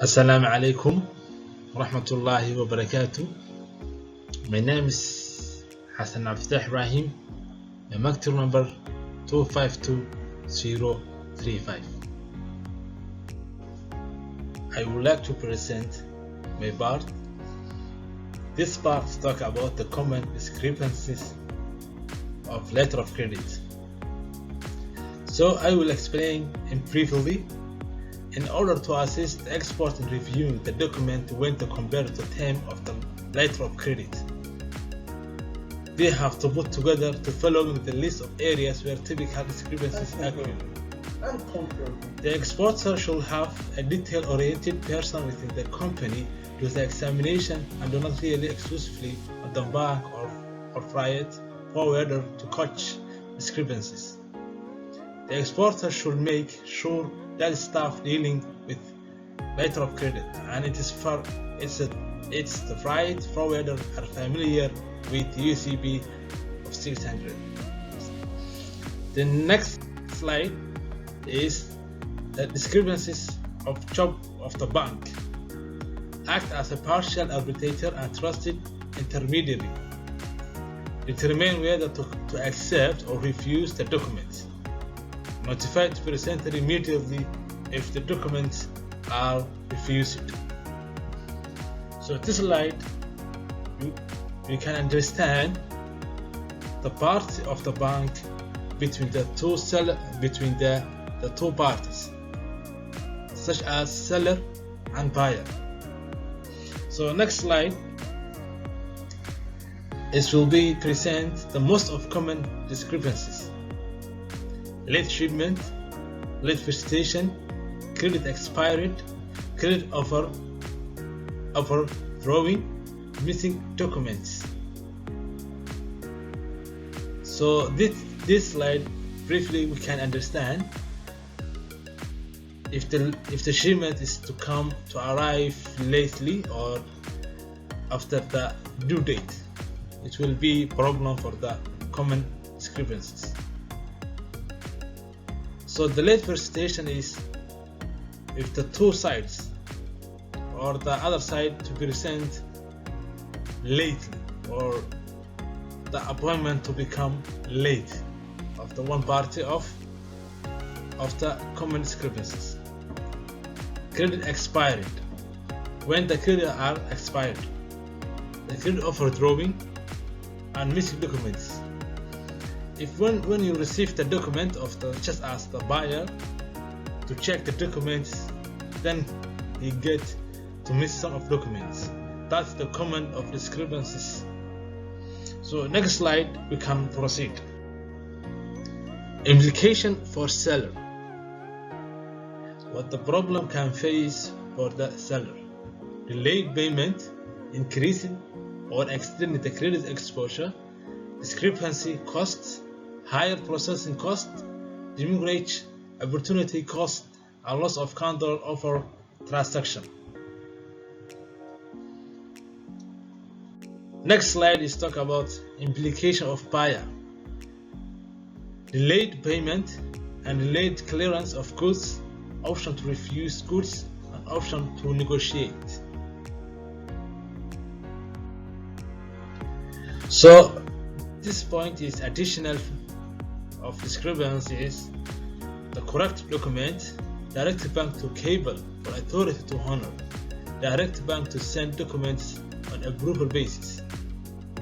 Assalamu alaikum rahmatullahi wa barakatuh. My name is Hassan A.Fatah Ibrahim, my maktub number 252035. I would like to present my part. This part talks about the common discrepancies of letter of credit. So I will explain briefly. In order to assist the expert in reviewing the document when to compare the term of the letter of credit, they have to put together the following the list of areas where typical discrepancies occur. The exporter should have a detail-oriented person within the company do the examination and do not rely exclusively on the bank or private forwarder to catch discrepancies. The exporter should make sure that staff dealing with letter of credit and the freight forwarder are familiar with UCB of 600. The next slide is the discrepancies of job of the bank. Act as a partial arbitrator and trusted intermediary. Determine whether to accept or refuse the documents. Notify the presenter immediately if the documents are refused. So this slide, you can understand the part of the bank between the two parties, such as seller and buyer. So next slide will be present the most of common discrepancies. Late shipment, late visitation, credit expired, credit overdrawing, missing documents. So this slide briefly we can understand if the shipment is to arrive lately or after the due date, it will be problem for the common discrepancies. So the late visitation is if the two sides or the other side to present lately or the appointment to become late of the one party of the common discrepancies. Credit expired, when the credit are expired, the credit overdrawing and missing documents. If when you receive the document of just as the buyer to check the documents, then you get to miss some of documents. That's the common of discrepancies. So next slide we can proceed. Implication for seller. What the problem can face for the seller: delayed payment, increasing or extending the credit exposure, discrepancy costs, higher processing cost, demurrage, opportunity cost, and loss of control over transaction. Next slide is talk about implication of buyer. Delayed payment and delayed clearance of goods, option to refuse goods, and option to negotiate. So this point is additional of discrepancies: the correct document, direct bank to cable for authority to honor, direct bank to send documents on approval basis,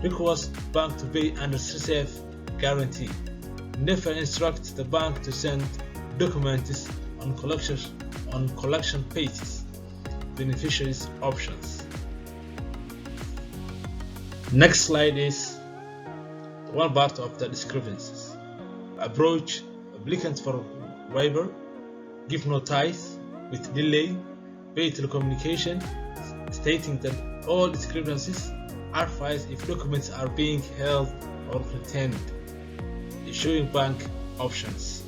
request bank to pay under reserve guarantee, never instruct the bank to send documents on collection basis, beneficiaries options. Next slide is one part of the discrepancies. Approach applicants for waiver, give notice with delay, pay telecommunication, stating that all discrepancies are filed if documents are being held or retained, issuing bank options.